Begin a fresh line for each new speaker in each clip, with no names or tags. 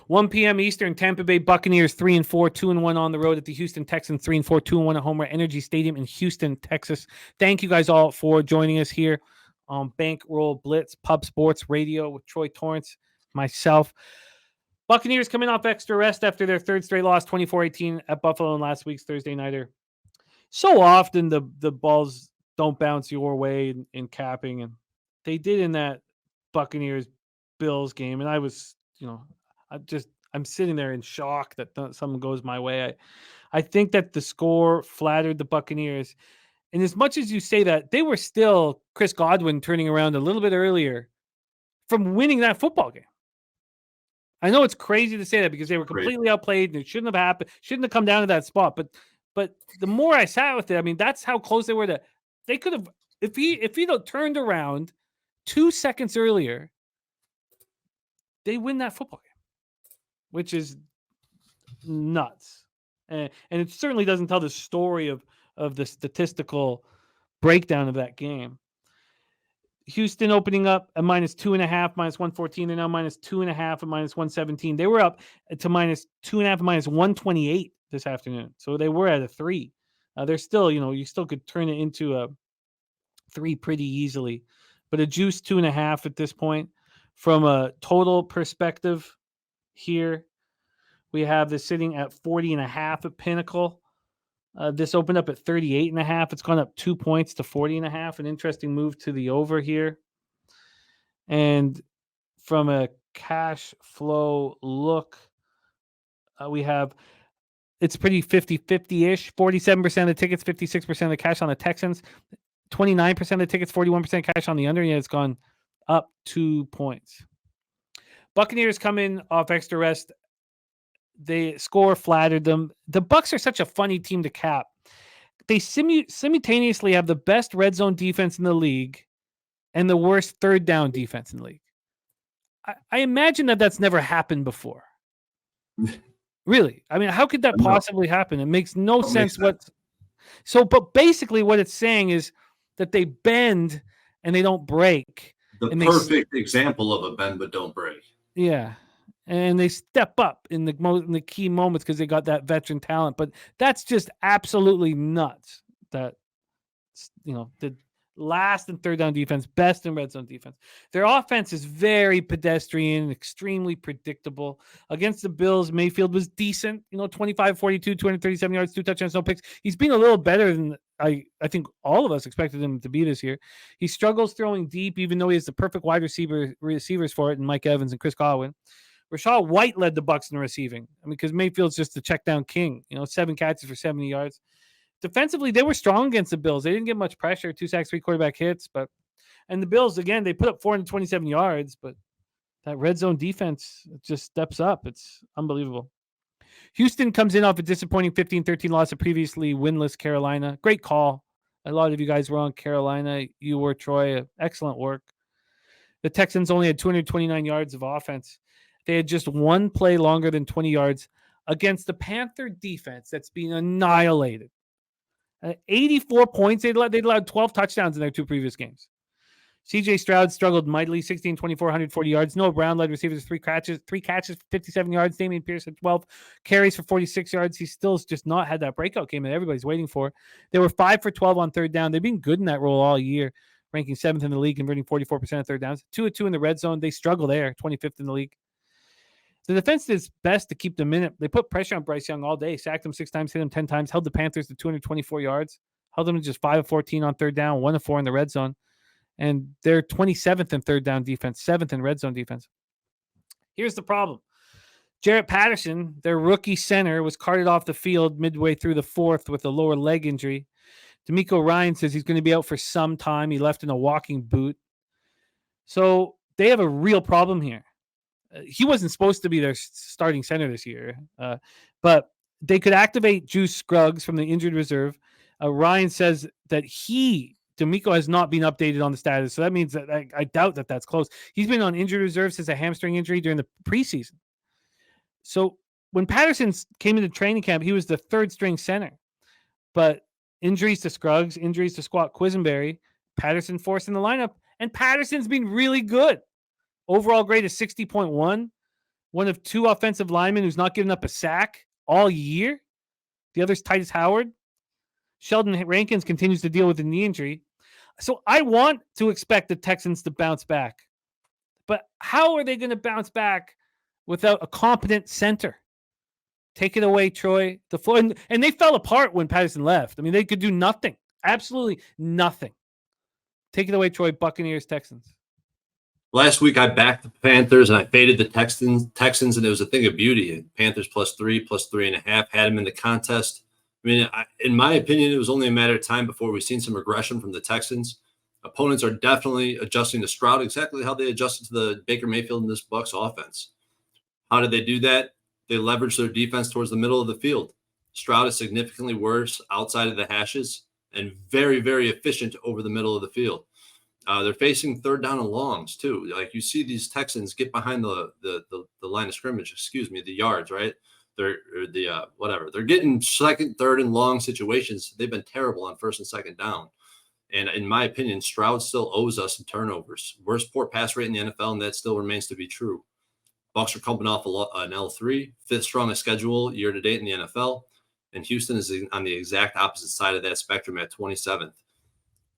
1 p.m. Eastern, Tampa Bay Buccaneers 3-4, 2-1 on the road at the Houston Texans, 3-4, 2-1 at Homer Energy Stadium in Houston, Texas. Thank you guys all for joining us here on Bankroll Blitz Pub Sports Radio with Troy Torrence, myself. Buccaneers coming off extra rest after their third straight loss, 24-18 at Buffalo in last week's Thursday nighter. So often the balls don't bounce your way in capping, and they did in that Buccaneers Bills game, and I was, I'm sitting there in shock that something goes my way. I think that the score flattered the Buccaneers. And as much as you say that, they were still Chris Godwin turning around a little bit earlier from winning that football game. I know it's crazy to say that because they were completely outplayed and it shouldn't have happened, shouldn't have come down to that spot. But the more I sat with it, I mean, that's how close they were to. They could have, if he turned around 2 seconds earlier, they win that football game, which is nuts. And it certainly doesn't tell the story of the statistical breakdown of that game. Houston opening up at -2.5, -114. They're now -2.5 at -117. They were up to -2.5 at -128 this afternoon. So they were at a 3. They're still, you still could turn it into a 3 pretty easily. But a juice 2.5 at this point. From a total perspective here, we have this sitting at 40.5 at Pinnacle. This opened up at 38.5. It's gone up 2 points to 40.5. An interesting move to the over here. And from a cash flow look, we have it's pretty 50-50-ish. 47% of the tickets, 56% of the cash on the Texans. 29% of the tickets, 41% cash on the under. Yeah, it's gone up 2 points. Buccaneers come in off extra rest. They score flattered them. The Bucs are such a funny team to cap. They simultaneously have the best red zone defense in the league and the worst third down defense in the league. I imagine that's never happened before. Really? I mean, how could that possibly happen? It makes no sense. But basically what it's saying is that they bend and they don't break.
The perfect example of a bend but don't break.
Yeah. And they step up in the key moments because they got that veteran talent. But that's just absolutely nuts. That, the last and third down defense, best in red zone defense. Their offense is very pedestrian, extremely predictable. Against the Bills, Mayfield was decent. 25-42, 237 yards, 2 touchdowns, no picks. He's been a little better than I think all of us expected him to be this year. He struggles throwing deep, even though he has the perfect wide receivers for it, in Mike Evans and Chris Godwin. Rashad White led the Bucs in receiving. I mean, because Mayfield's just the check down king. 7 catches for 70 yards. Defensively, they were strong against the Bills. They didn't get much pressure, 2 sacks, 3 quarterback hits. And the Bills, again, they put up 427 yards, but that red zone defense just steps up. It's unbelievable. Houston comes in off a disappointing 15-13 loss to previously winless Carolina. Great call. A lot of you guys were on Carolina. You were, Troy. Excellent work. The Texans only had 229 yards of offense. They had just one play longer than 20 yards against the Panther defense that's being annihilated. 84 points. They'd allowed 12 touchdowns in their 2 previous games. C.J. Stroud struggled mightily, 16-24, 140 yards. Noah Brown led receivers, 3 catches for 57 yards. Damian Pierce had 12 carries for 46 yards. He still just not had that breakout game that everybody's waiting for. They were 5 for 12 on third down. They've been good in that role all year, ranking 7th in the league, converting 44% of third downs. 2 of 2 in the red zone. They struggle there, 25th in the league. The defense did its best to keep them in it. They put pressure on Bryce Young all day, sacked him 6 times, hit him 10 times, held the Panthers to 224 yards, held them to just 5 of 14 on third down, 1 of 4 in the red zone. And they're 27th in third down defense, 7th in red zone defense. Here's the problem. Jarrett Patterson, their rookie center, was carted off the field midway through the 4th with a lower leg injury. D'Amico Ryan says he's going to be out for some time. He left in a walking boot. So they have a real problem here. He wasn't supposed to be their starting center this year, but they could activate Juice Scruggs from the injured reserve. Ryan says that D'Amico has not been updated on the status, so that means that I doubt that that's close. He's been on injured reserve since a hamstring injury during the preseason. So when Patterson came into training camp, he was the 3rd string center, but injuries to Scruggs, injuries to Squat Quisenberry, Patterson forced in the lineup, and Patterson's been really good. Overall grade is 60.1 one of two offensive linemen who's not given up a sack all year. The other's Titus Howard. Sheldon Rankins continues to deal with a knee injury. So I want to expect the Texans to bounce back. But how are they going to bounce back without a competent center? Take it away, Troy. The floor, and they fell apart when Patterson left. I mean, they could do nothing. Absolutely nothing. Take it away, Troy. Buccaneers, Texans.
Last week, I backed the Panthers and I faded the Texans, and it was a thing of beauty. Panthers +3, +3.5, had them in the contest. I mean, in my opinion, it was only a matter of time before we've seen some regression from the Texans. Opponents are definitely adjusting to Stroud exactly how they adjusted to the Baker Mayfield and this Bucs offense. How did they do that? They leveraged their defense towards the middle of the field. Stroud is significantly worse outside of the hashes and very, very efficient over the middle of the field. They're facing third down and longs too. Like you see these Texans get behind the line of scrimmage, the yards, right? They're getting second, third, and long situations. They've been terrible on first and second down. And in my opinion, Stroud still owes us some turnovers. Worst port pass rate in the NFL, and that still remains to be true. Bucs are coming off an L3, fifth strongest schedule year to date in the NFL, and Houston is on the exact opposite side of that spectrum at 27th.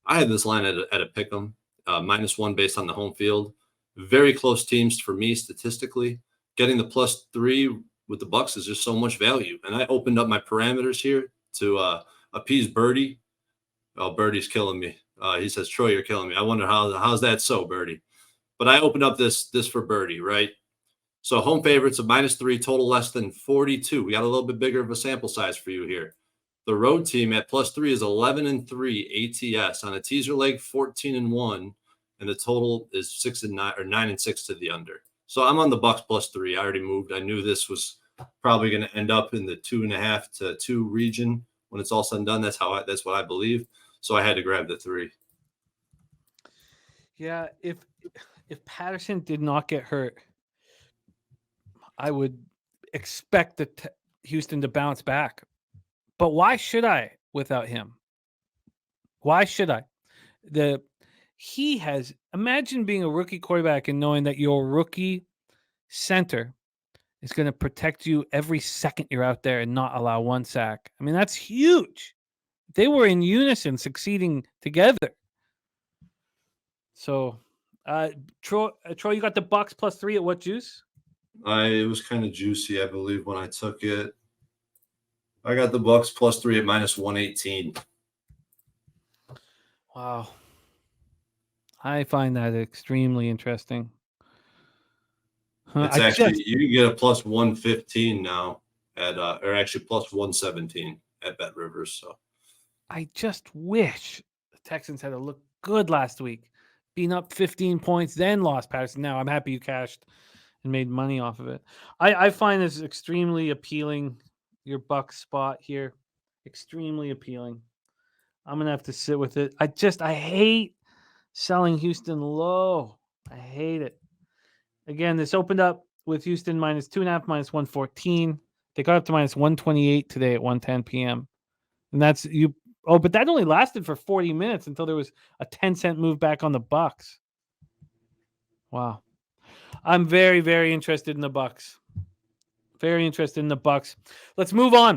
I had this line at a pick'em, -1 based on the home field. Very close teams for me statistically. Getting the +3 with the Bucs is just so much value. And I opened up my parameters here to appease Birdie. Oh, Birdie's killing me. He says, Troy, you're killing me. I wonder how's that so, Birdie? But I opened up this for Birdie, right? So home favorites of -3, total less than 42. We got a little bit bigger of a sample size for you here. The road team at +3 is 11-3 ATS on a teaser leg, 14-1, and the total is 9-6 to the under. So I'm on the Bucs +3. I already moved. I knew this was probably going to end up in the 2.5 to 2 region when it's all said and done. That's what I believe. So I had to grab the 3.
Yeah, if Patterson did not get hurt, I would expect Houston to bounce back. But why should I without him? Why should I? Imagine being a rookie quarterback and knowing that your rookie center is going to protect you every second you're out there and not allow one sack. I mean, that's huge. They were in unison, succeeding together. So, Troy, you got the Bucs +3 at what juice?
It was kind of juicy, I believe, when I took it. I got the Bucs +3 at -118.
Wow. I find that extremely interesting.
It's you can get a +115 now or actually +117 at Bet Rivers. So
I just wish the Texans had to look good last week, being up 15 points, then lost Patterson. Now I'm happy you cashed and made money off of it. I find this extremely appealing. Your Bucs spot here, extremely appealing. I'm gonna have to sit with it. I hate selling Houston low. I hate it. Again, this opened up with Houston -2.5, -114. They got up to -128 today at 1:10 p.m. And that's you. Oh, but that only lasted for 40 minutes until there was a 10-cent move back on the Bucs. Wow. I'm very, very interested in the Bucs. Very interested in the Bucs. Let's move on.